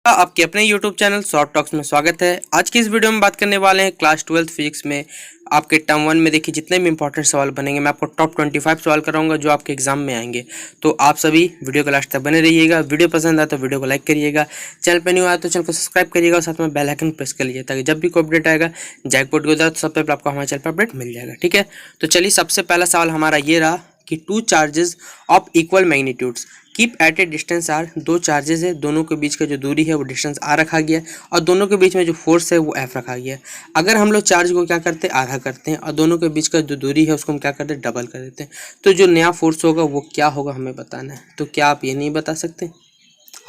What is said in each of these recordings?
आपके अपने YouTube channel short talks में स्वागत है। आज की इस वीडियो में बात करने वाले हैं क्लास 12th फिजिक्स में आपके टर्म 1 में देखिए जितने भी इंपॉर्टेंट सवाल बनेंगे मैं आपको टॉप 25 सवाल कराऊंगा जो आपके एग्जाम में आएंगे। तो आप सभी वीडियो को लास्ट तक बने रहिएगा। वीडियो पसंद आए तो वीडियो को लाइक करिएगा, चैनल पर न्यू आया तो चैनल को सब्सक्राइब करिएगा और साथ में बेल आइकन प्रेस कर लीजिए ताकि जब भी कोई अपडेट आएगा जैकपॉट को तो सबसे पहले आपको हमारे चैनल पर अपडेट मिल जाएगा। ठीक है, तो चलिए सबसे पहला सवाल हमारा ये रहा कि two charges of equal magnitudes keep at a distance R. दो चार्जेस है, दोनों के बीच का जो दूरी है वो डिस्टेंस आर रखा गया है और दोनों के बीच में जो फोर्स है वो एफ रखा गया है। अगर हम लोग चार्ज को क्या करते हैं, आधा करते हैं और दोनों के बीच का जो दूरी है उसको हम क्या करते हैं, डबल कर देते हैं। तो जो नया फोर्स होगा वो क्या होगा हमें बताना है। तो क्या आप ये नहीं बता सकते?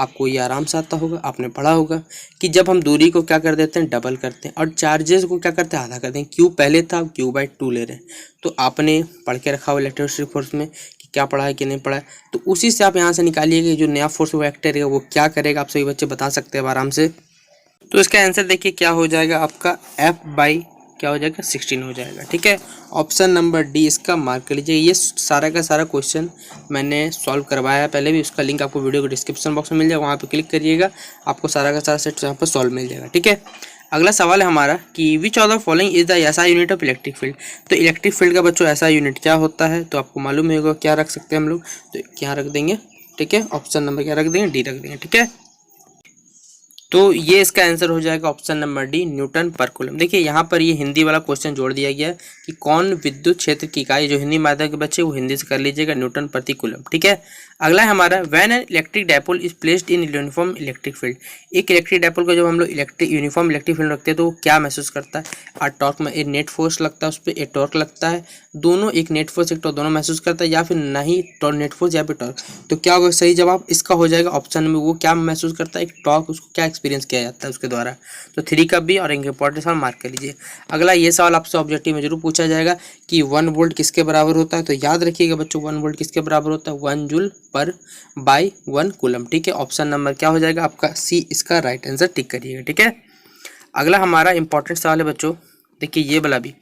आपको ये आराम से आता होगा, आपने पढ़ा होगा कि जब हम दूरी को क्या कर देते हैं, डबल करते हैं और चार्जेस को क्या करते हैं, आधा करते हैं। क्यू पहले था, अब Q/2 ले रहे हैं। तो आपने पढ़ के रखा हुआ इलेक्ट्रोस्टैटिक फोर्स में कि क्या पढ़ा है कि नहीं पढ़ा है, तो उसी से आप यहाँ से निकालिएगा जो नया फोर्स वो एक्ट करेगा वो क्या करेगा। आप सभी बच्चे बता सकते हैं आराम से। तो इसका आंसर देखिए क्या हो जाएगा, आपका F/ क्या हो जाएगा, 16 हो जाएगा। ठीक है, ऑप्शन नंबर डी इसका मार्क कर लीजिए। ये सारा का सारा क्वेश्चन मैंने सॉल्व करवाया है पहले भी, उसका लिंक आपको वीडियो के डिस्क्रिप्शन बॉक्स में मिल जाएगा, वहाँ पे क्लिक करिएगा, आपको सारा का सारा सेट यहाँ पर सॉल्व मिल जाएगा। ठीक है, अगला सवाल है हमारा कि which of the following is the SI unit of electric field. तो इलेक्ट्रिक फील्ड का बच्चों ऐसा यूनिट क्या होता है, तो आपको मालूम होगा क्या रख सकते हैं हम लोग, तो क्या रख देंगे। ठीक है, ऑप्शन नंबर क्या रख देंगे, डी रख देंगे। ठीक है, तो ये इसका आंसर हो जाएगा ऑप्शन नंबर डी, न्यूटन पर कूलम। देखिए यहाँ पर ये हिंदी वाला क्वेश्चन जोड़ दिया गया है कि कौन विद्युत क्षेत्र की इकाई, जो हिंदी माध्यम के बच्चे वो हिंदी से कर लीजिएगा, न्यूटन प्रति कूलम। ठीक है, अगला है हमारा when an electric dipole is placed in uniform electric field. एक इलेक्ट्रिक डायपोल को जब हम लोग यूनिफॉर्म इलेक्ट्रिक फील्ड रखते हैं तो वो क्या महसूस करता है, और टॉर्क में एक नेट फोर्स लगता है, उस पर एक टॉर्क लगता है, दोनों एक नेट फोर्स एक टॉर्क दोनों महसूस करता है, या फिर नहीं नेट फोर्स या फिर टॉर्क। तो क्या होगा सही जवाब इसका हो जाएगा ऑप्शन में, वो क्या महसूस करता है, एक टॉर्क, उसको क्या एक्सपीरियंस किया जाता है उसके द्वारा। तो 3 का बी और एक इंपॉर्टेंट सवाल मार्क कर लीजिए। अगला ये सवाल आपसे ऑब्जेक्टिव में जरूर पूछा जाएगा कि 1 वोल्ट किसके बराबर होता है। तो याद रखिएगा बच्चों 1 वोल्ट किसके बराबर होता है, 1 जूल पर बाई 1 कूलम। ठीक है, ऑप्शन नंबर क्या हो जाएगा आपका सी इसका राइट आंसर टिक करिएगा। ठीक है, अगला हमारा इंपॉर्टेंट सवाल है बच्चों, देखिए ये वाला भी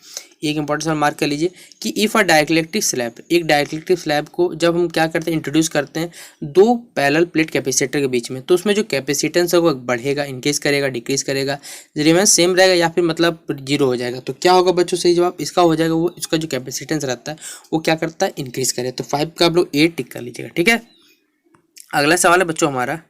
एक इंपॉर्टेंट सवाल मार्क कर लीजिए कि इफ़ अ डाइलेक्ट्रिक स्लैब, एक डाइलेक्ट्रिक स्लैब को जब हम क्या करते हैं, इंट्रोड्यूस करते हैं दो पैरेलल प्लेट कैपेसिटर के बीच में, तो उसमें जो कैपेसिटेंस है वो बढ़ेगा, इंक्रीज करेगा, डिक्रीज करेगा, रिमेन सेम रहेगा या फिर मतलब जीरो हो जाएगा। तो क्या होगा बच्चों सही जवाब इसका हो जाएगा, वो इसका जो कैपेसिटेंस रहता है वो क्या करता है, इंक्रीज करे। तो 5 का आप लोग 8 टिक कर लीजिएगा। ठीक है, अगला सवाल है बच्चों हमारा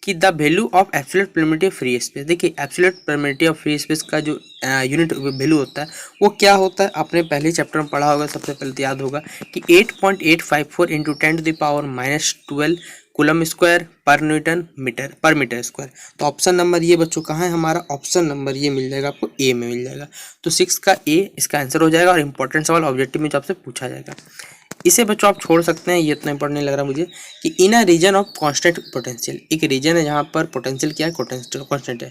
कि the value of absolute permittivity of free space. देखिए absolute permittivity of free space का जो यूनिट वैल्यू होता है वो क्या होता है, आपने पहले चैप्टर में पढ़ा होगा, सबसे पहले तो याद होगा कि 8.854 इंटू 10⁻⁻12 कूलम स्क्वायर पर न्यूटन मीटर पर मीटर स्क्वायर। तो ऑप्शन नंबर ये बच्चों कहाँ है हमारा, ऑप्शन नंबर ये मिल जाएगा आपको ए में मिल जाएगा। तो 6 का ए इसका आंसर हो जाएगा और इंपॉर्टेंट सवाल ऑब्जेक्टिव में जो आपसे पूछा जाएगा। इसे बच्चों आप छोड़ सकते हैं, ये इतना इंपॉर्टेंट नहीं लग रहा मुझे कि in a reason of constant potential, एक रीजन है जहाँ पर पोटेंशियल क्या है, कांस्टेंट है,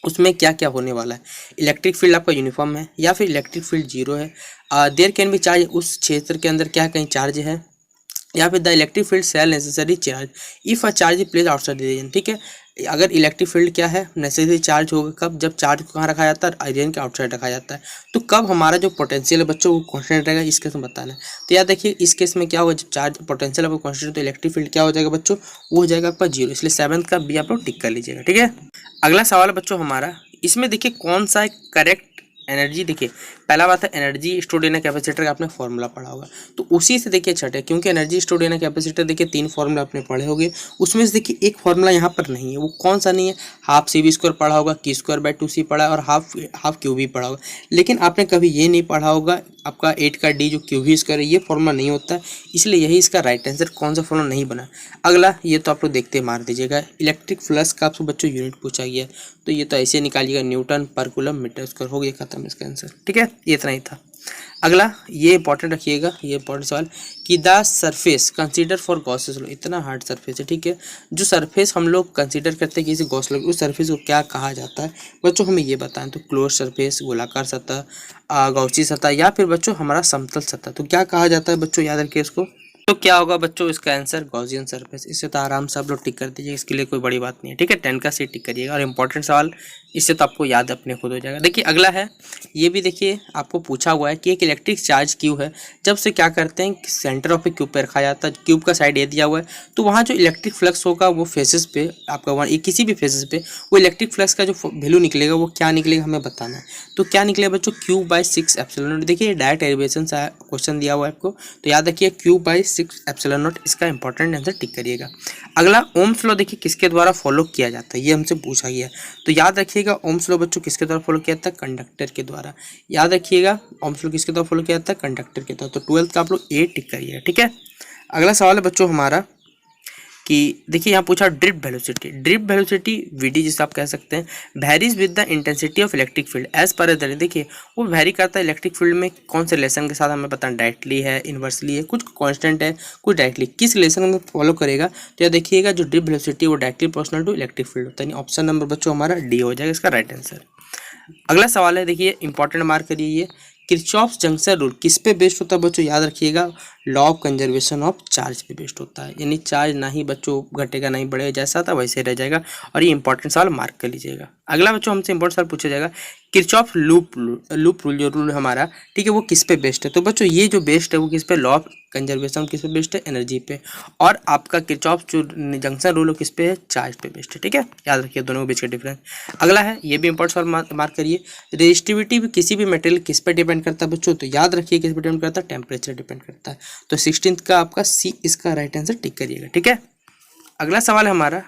उसमें क्या क्या होने वाला है। इलेक्ट्रिक फील्ड आपका यूनिफॉर्म है या फिर इलेक्ट्रिक फील्ड जीरो है, देयर कैन बी चार्ज, उस क्षेत्र के अंदर क्या कहीं चार्ज है, या फिर the electric field cell necessary charge if a charge place outside the region. ठीक है, अगर इलेक्ट्रिक फील्ड क्या है, नेसेसरी चार्ज होगा कब, जब चार्ज को कहाँ रखा जाता है, रीजन के आउटसाइड रखा जाता है। तो कब हमारा जो पोटेंशियल है बच्चों वो कांस्टेंट रहेगा, इस केस में बताना है। तो याद देखिए इस केस में क्या होगा, जब चार्ज पोटेंशियल आपको कांस्टेंट तो इलेक्ट्रिक फील्ड क्या हो जाएगा बच्चों, वो हो जाएगा आपका जीरो। इसलिए 7 का बी आप लोग टिक कर लीजिएगा। ठीक है, अगला सवाल है बच्चों हमारा, इसमें देखिए कौन सा करेक्ट एनर्जी। देखिए पहला बात है एनर्जी स्टोर्ड इन कैपेसिटर का आपने फॉर्मूला पढ़ा होगा, तो उसी से देखिए छठे, क्योंकि एनर्जी स्टोर्ड इन कैपेसिटर देखिए 3 फॉर्मूला आपने पढ़े होंगे, उसमें से देखिए एक फॉर्मूला यहाँ पर नहीं है, वो कौन सा नहीं है, हाफ CV² पढ़ा होगा, Q²/2C पढ़ा और हाफ QV पढ़ा होगा, लेकिन आपने कभी ये नहीं पढ़ा होगा आपका 8 का D जो QV² है, ये फॉर्मूला नहीं होता है, इसलिए यही इसका राइट आंसर कौन सा फॉर्मूला नहीं बना। अगला ये तो आप लोग देखते मार दीजिएगा, इलेक्ट्रिक फ्लक्स का आपसे बच्चों यूनिट पूछा गया, तो ये तो ऐसे निकालिएगा, न्यूटन पर कूलम मीटर स्क्वायर, हो गया खत्म इसका आंसर। ठीक है, ये इतना ही था। अगला ये इंपॉर्टेंट रखिएगा, ये इंपॉर्टेंट सवाल कि the surface consider for Gauss's law, इतना हार्ड सरफेस है। ठीक है, जो सरफेस हम लोग कंसीडर करते हैं किसी गॉस लॉ, उस सरफेस को क्या कहा जाता है बच्चों, हमें ये बताएं। तो क्लोज सरफेस, गोलाकार सतह, गॉसी सतह, या फिर बच्चों हमारा समतल सतह, तो क्या कहा जाता है बच्चों, याद रखिए इसको। तो क्या होगा बच्चों इसका आंसर गॉसियन सरफेस। इससे तो आराम से आप लोग टिक कर दीजिए, इसके लिए कोई बड़ी बात नहीं है। ठीक है, 10 का सीट टिक करिएगा। और इंपॉर्टेंट सवाल इससे तो आपको याद अपने खुद हो जाएगा। देखिए अगला है, ये भी देखिए आपको पूछा हुआ है कि एक इलेक्ट्रिक चार्ज क्यू है, जब से क्या करते हैं सेंटर ऑफ ए क्यूब पे रखा जाता है, क्यूब का साइड ए दिया हुआ है, तो वहाँ जो इलेक्ट्रिक फ्लक्स होगा वो फेसेस पे आपका वहाँ किसी भी फेसेस पे वो इलेक्ट्रिक फ्लक्स का जो वैल्यू निकलेगा वो क्या निकलेगा हमें बताना है। तो क्या निकलेगा बच्चों, Q/6 एप्सिलॉन नॉट। देखिए डायरेक्ट डेरिवेशन से क्वेश्चन दिया हुआ है आपको, तो याद रखिए Q/6 एप्सिलॉन नॉट इसका इंपॉर्टेंट आंसर टिक करिएगा। अगला ओम्स लॉ देखिए किसके द्वारा फॉलो किया जाता है, ये हमसे पूछा गया। तो याद रखिएगा ओम्स लॉ बच्चों किसके द्वारा फॉलो किया जाता है, कंडक्टर के द्वारा। याद रखिएगा ओम्स लॉ किसके द्वारा फॉलो किया जाता है, कंडक्टर के द्वारा। तो 12th का आप लोग ए टिक करिएगा। ठीक है, अगला सवाल है बच्चों हमारा कि देखिए यहाँ पूछा drift velocity. Drift velocity VD जिसे आप कह सकते हैं, varies with the intensity of electric field as पर एज। देखिए वो वैरी करता है इलेक्ट्रिक फील्ड में कौन से रिलेशन के साथ, हमें पता है डायरेक्टली है, इन्वर्सली है, कुछ कांस्टेंट है, कुछ डायरेक्टली, किस रिलेशन में फॉलो करेगा। तो यह देखिएगा जो ड्रिफ्ट वेलोसिटी वो directly proportional to electric field होता है। ऑप्शन नंबर बच्चों हमारा डी हो जाएगा इसका राइट आंसर। अगला सवाल है, देखिए इंपॉर्टेंट मार्क करिए, ये किरचॉफ जंक्शन रूल किस पे बेस्ड होता है बच्चों, याद रखिएगा law of conservation of charge पे बेस्ड होता है। यानी चार्ज ना ही बच्चों घटेगा ना ही बढ़ेगा, जैसा था वैसे रह जाएगा। और ये इंपॉर्टेंट सवाल मार्क कर लीजिएगा। अगला बच्चों हमसे इंपॉर्टेंट सवाल पूछा जाएगा, किरचॉफ लूप रूल जो रूल हमारा, ठीक है, वो किस पे बेस्ड है। तो बच्चों ये जो बेस्ड है वो किस पे, लॉ ऑफ कंजर्वेशन किस पे बेस्ड है, एनर्जी पे। और आपका किरचॉफ जो जंक्शन रूल किस पे है, चार्ज पे बेस्ड है। ठीक है, याद रखिए दोनों के बीच का डिफरेंस। अगला है, ये भी इंपॉर्टेंट सवाल मार्क करिए, रेजिस्टिविटी किसी भी मटेरियल किस पे डिपेंड करता है बच्चों। तो याद रखिए किस पे डिपेंड करता है, टेम्परेचर डिपेंड करता है। तो 16th का आपका सी इसका राइट आंसर टिक करिएगा। ठीक है, अगला सवाल है हमारा,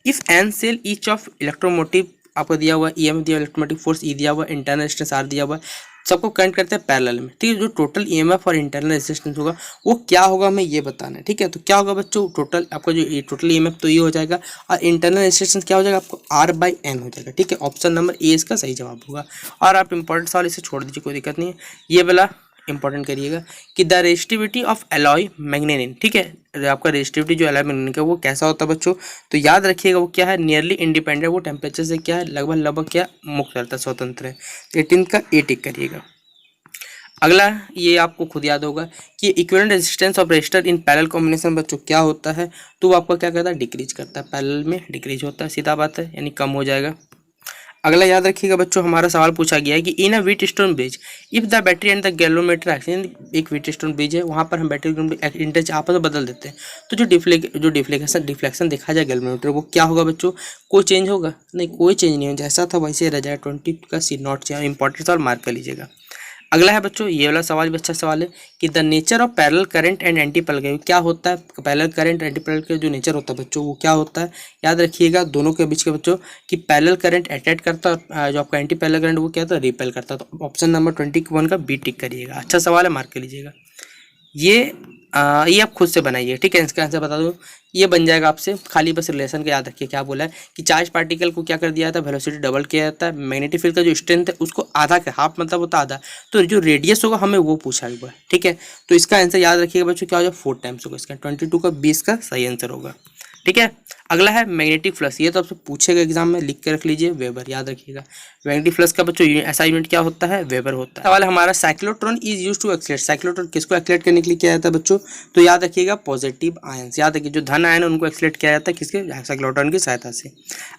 if n cell each of electromotive आपको दिया हुआ, ईएमएफ दिया, इलेक्ट्रोमोटिव फोर्स ई दिया हुआ, इंटरनल रेजिस्टेंस आर दिया हुआ, सबको करंट करते हैं पैरेलल में। ठीक है, जो टोटल ईएमएफ और इंटरनल रेजिस्टेंस होगा वो क्या होगा हमें ये बताना है। ठीक है, तो क्या होगा बच्चों, टोटल आपका जो टोटल ईएमएफ तो ये हो जाएगा, और इंटरनल रेजिस्टेंस क्या हो जाएगा आपको, R/N हो जाएगा। ठीक है, ऑप्शन नंबर ए इसका सही जवाब होगा। और आप इंपॉर्टेंट सवाल इसे छोड़ दीजिए, कोई दिक्कत नहीं है। ये वाला इंपॉर्टेंट करिएगा कि द रेजिस्टिविटी ऑफ एलॉय मैग्नेनिन, ठीक है, आपका रेजिस्टिविटी जो एलॉय मैग्नेनिन का वो कैसा होता है बच्चों। तो याद रखिएगा वो क्या है, नियरली इंडिपेंडेंट, वो टेम्परेचर से क्या है, लगभग क्या मुक्त रहता है, स्वतंत्र है। 18 का ए टिक करिएगा। अगला ये आपको खुद याद होगा कि equivalent resistance of resistor in parallel combination बच्चों क्या होता है। तो वो आपका क्या करता है, डिक्रीज करता है, पैरेलल में डिक्रीज होता है, सीधा बात है, यानी कम हो जाएगा। अगला याद रखिएगा बच्चों, हमारा सवाल पूछा गया है कि in a Wheatstone bridge if the battery and the galvanometer action, एक व्हीटस्टोन ब्रिज है, वहाँ पर हम बैटरी इंटरच आपस में बदल देते हैं, तो जो डिफ्लेक्शन देखा जाए गैल्वेनोमीटर वो क्या होगा बच्चों, कोई चेंज होगा नहीं, कोई चेंज नहीं हो, जैसा था वैसे रह जाएगा। 20 का सी नॉट चाहिए, इंपॉर्टेंट सवाल मार्क कर लीजिएगा। अगला है बच्चों, ये वाला सवाल भी अच्छा सवाल है कि the nature of parallel current and anti parallel क्या होता है। पैरेलल करंट एंटी पैरेलल का जो नेचर होता है बच्चों वो क्या होता है, याद रखिएगा दोनों के बीच के बच्चों कि पैरेलल करंट अट्रैक्ट करता है, जो आपका एंटी पैरेलल करंट वो क्या होता है, रिपेल करता है। तो ऑप्शन नंबर 21 का बी टिक करिएगा। अच्छा सवाल है, मार्क कर लीजिएगा। ये आप खुद से बनाइए। ठीक है, इसका आंसर बता दो, ये बन जाएगा आपसे, खाली बस रिलेशन का याद रखिए। क्या बोला है कि चार्ज पार्टिकल को क्या कर दिया जाता है, वेलोसिटी डबल किया जाता है, मैग्नेटिक फील्ड का जो स्ट्रेंथ है उसको आधा का, हाफ मतलब होता है आधा, तो जो रेडियस होगा हमें वो पूछा हुआ है। ठीक है, तो इसका आंसर याद रखिएगा बच्चों, क्या हो जाएगा, 4 टाइम्स होगा इसका। 22 का 20 का सही आंसर होगा। ठीक है, अगला है मैग्नेटिक फ्लक्स, ये तो आपसे पूछेगा एग्जाम में, लिख के रख लीजिए, वेबर, याद रखिएगा। मैग्नेटिक फ्लक्स का बच्चों ऐसा यूनिट क्या होता है, वेबर होता है। सवाल हमारा, cyclotron is use to accelerate, cyclotron किसको एक्सलेट करने के लिए किया जाता है बच्चों। तो याद रखिएगा पॉजिटिव आयंस, याद रखिए जो धन आयन है उनको एक्सलेट किया जाता है किसके, साइक्लोट्रॉन की सहायता से।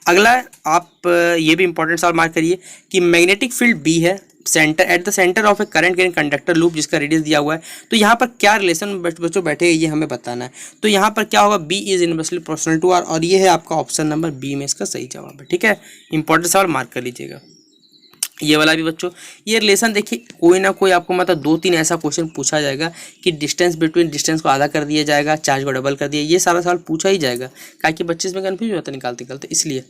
अगला आप ये भी इंपॉर्टेंट सवाल मार्क करिए कि मैग्नेटिक फील्ड बी है centre at the centre of A current carrying conductor loop, जिसका रेडियस दिया हुआ है। तो यहाँ पर क्या रिलेशन बच्चों बैठे ये हमें बताना है। तो यहाँ पर क्या होगा, B is inversely proportional to R, और ये है आपका ऑप्शन नंबर बी में इसका सही जवाब है। ठीक है, इंपॉर्टेंट सवाल मार्क कर लीजिएगा। ये वाला भी बच्चों, ये रिलेशन देखिए कोई ना कोई आपको मतलब 2-3 ऐसा क्वेश्चन पूछा जाएगा कि डिस्टेंस बिटवीन डिस्टेंस को आधा कर दिया जाएगा, चार्ज को डबल कर दिया, ये सारा सवाल पूछा ही जाएगा, ताकि बच्चे इसमें कन्फ्यूज होता है निकालते इसलिए।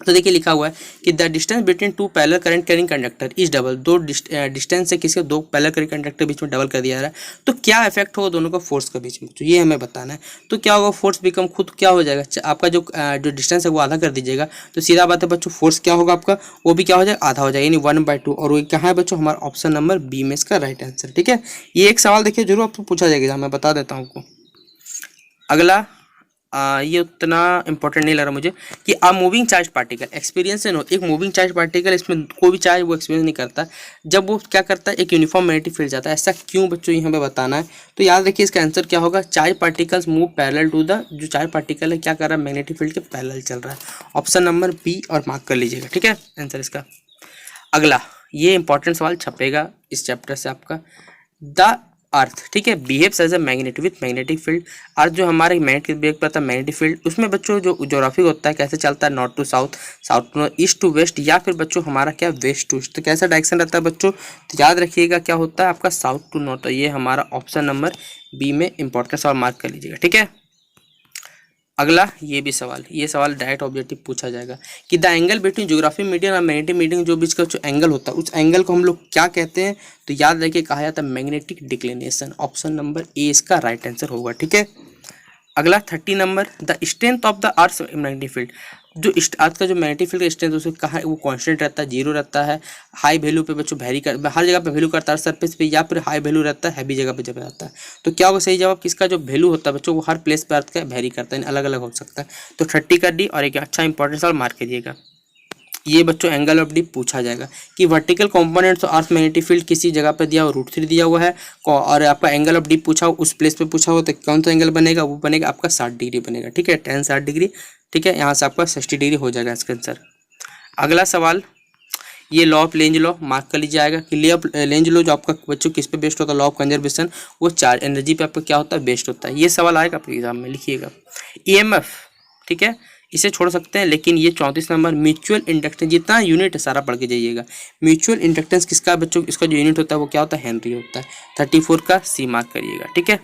तो देखिए लिखा हुआ है कि the distance between 2 parallel current carrying conductor is double, दो डिस्टेंस से किसी 2 पैरेलल करंट कंडक्टर बीच में डबल कर दिया जा रहा है, तो क्या इफेक्ट होगा दोनों का फोर्स के बीच में, तो ये हमें बताना है। तो क्या होगा, फोर्स बिकम खुद क्या हो जाएगा, आपका जो डिस्टेंस है वो आधा कर दीजिएगा, तो सीधा बात है बच्चों, फोर्स क्या होगा आपका, वो भी क्या हो जाएगा, आधा हो जाएगा, यानी 1/2। और वो कहाँ है बच्चों, हमारा ऑप्शन नंबर बी में इसका राइट आंसर। ठीक है, ये एक सवाल देखिए जरूर आपको पूछा जाएगा, मैं बता देता हूँ आपको। अगला ये उतना इंपॉर्टेंट नहीं लग रहा मुझे कि आ मूविंग चार्ज पार्टिकल एक्सपीरियंस है नो, एक मूविंग चार्ज पार्टिकल इसमें कोई भी चार्ज वो एक्सपीरियंस नहीं करता जब वो क्या करता है एक यूनिफॉर्म मैग्नेटिक फील्ड जाता है। ऐसा क्यों बच्चों ये हमें बताना है, तो याद रखिए इसका आंसर क्या होगा, charge particles move parallel to the, जो चार्ज पार्टिकल है क्या कर रहा है मैग्नेटिक फील्ड के पैरेलल चल रहा है। ऑप्शन नंबर बी और मार्क कर लीजिएगा, ठीक है आंसर इसका। अगला ये इंपॉर्टेंट सवाल छपेगा इस चैप्टर से आपका, द अर्थ, ठीक है, behaves as a magnet with magnetic field. Earth जो हमारे मैग्नेटिक बिहेव करता है मैग्नेटिक फील्ड, उसमें बच्चों जो ज्योग्राफी होता है कैसे चलता है, north to south, south to east to west, या फिर बच्चों हमारा क्या वेस्ट टू ईस्ट। तो कैसा डायरेक्शन रहता है बच्चों, तो याद रखिएगा क्या होता है आपका साउथ टू नॉर्थ। तो ये हमारा ऑप्शन नंबर बी में इंपॉर्टेंट सवाल मार्क कर लीजिएगा, ठीक है। अगला ये भी सवाल, ये सवाल डायरेक्ट ऑब्जेक्टिव पूछा जाएगा कि the angle between geography medium और मैग्नेटिक मीडियम, जो बीच का जो एंगल होता है उस एंगल को हम लोग क्या कहते हैं, तो याद रखिए कहा जाता है magnetic declination. Option number A इसका राइट आंसर होगा, ठीक है। अगला 30 number, the strength of the earth magnetic field, जो अर्थ का जो मैग्नेटिक फील्ड का स्ट्रेंथ उसे कहा है वो कांस्टेंट रहता है, जीरो रहता है, हाई वैल्यू पे बच्चों वेरी कर, हर जगह पे वैल्यू करता है सरफेस पे, या फिर हाई वैल्यू रहता है हैवी जगह पे जब रहता है। तो क्या होगा सही जवाब, किसका जो वैल्यू होता है बच्चों वो हर प्लेस पे अर्थ का वेरी करता है, अलग अलग हो सकता है। तो 30 का डी और एक अच्छा इंपॉर्टेंट सवाल मार्क करिएगा। ये बच्चों एंगल ऑफ डी पूछा जाएगा कि vertical components of earth magnetic field किसी जगह पे दिया हुआ √3 दिया हुआ है और आपका एंगल ऑफ डी पूछा हो उस प्लेस पे पूछा हो, तो कौन सा एंगल बनेगा, वो बनेगा आपका 60 डिग्री बनेगा, ठीक है, tan 60 डिग्री, ठीक है। यहाँ से आपका 60 डिग्री हो जाएगा इसका आंसर। अगला सवाल, ये law of Lenz law mark कर लीजिए आएगा कि लॉ ऑफ लेंज लॉ जो आपका बच्चों किस पे बेस्ड होता है, लॉ ऑफ कंजर्वेशन, वो चार्ज एनर्जी पे आपका क्या होता है बेस्ड होता है। ये सवाल आएगा आपके एग्जाम में, लिखिएगा। EMF, ठीक है, इसे छोड़ सकते हैं, लेकिन ये 34 नंबर म्यूचुअल इंडक्टेंस, जितना यूनिट है सारा पढ़ के जाइएगा। म्यूचुअल इंडक्टेंस किसका बच्चों, इसका जो यूनिट होता है वो क्या होता है हेनरी होता है। 34 का सी मार्क करिएगा, ठीक है।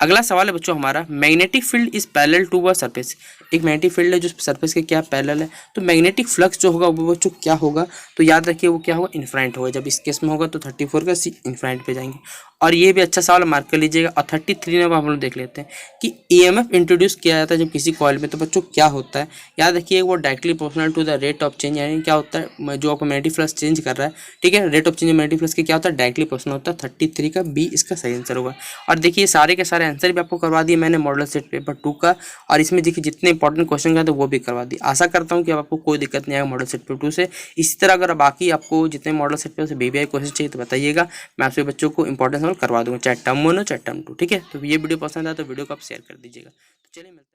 अगला सवाल है बच्चों हमारा, magnetic field is parallel to the surface, एक मैग्नेटिक फील्ड है जो सरफेस के क्या पैरेलल है, तो मैग्नेटिक फ्लक्स जो होगा वो बच्चों क्या होगा, तो याद रखिए वो क्या होगा इनफाइनाइट होगा। जब इस केस में होगा तो 34 का सी इनफाइनाइट पे जाएंगे। और ये भी अच्छा सवाल मार्क कर लीजिएगा। और 33 में हम लोग देख लेते हैं कि EMF इंट्रोड्यूस किया जाता है जब किसी कॉइल में, तो बच्चों क्या होता है, याद रखिए वो directly proportional to the rate of change, यानी क्या होता है जो आपको मैग्नेटिक फ्लक्स चेंज कर रहा है, ठीक है, rate of change magnetic flux के क्या होता है डायरेक्टली प्रोपोर्शनल होता है। 33 का बी इसका सही आंसर होगा। और देखिए सारे के सारे आंसर भी आपको करवा दिए मैंने मॉडल सेट पेपर 2 का, और इसमें देखिए जितने इंपॉर्टेंट क्वेश्चन का तो वो भी करवा दिए। आशा करता हूँ कि आपको कोई दिक्कत नहीं आएगा मॉडल सेट पेपर 2 से। इसी तरह अगर बाकी आपको जितने मॉडल सेट पेपर से VVI क्वेश्चन चाहिए तो बताइएगा, मैं आपसे बच्चों को इंपॉर्टेंट सवाल करवा दूँगा, चाहे टर्म 1 हो चाहे टर्म 2, ठीक है। तो ये वीडियो पसंद आया तो वीडियो को आप शेयर कर दीजिएगा। तो चलिए मिलते हैं।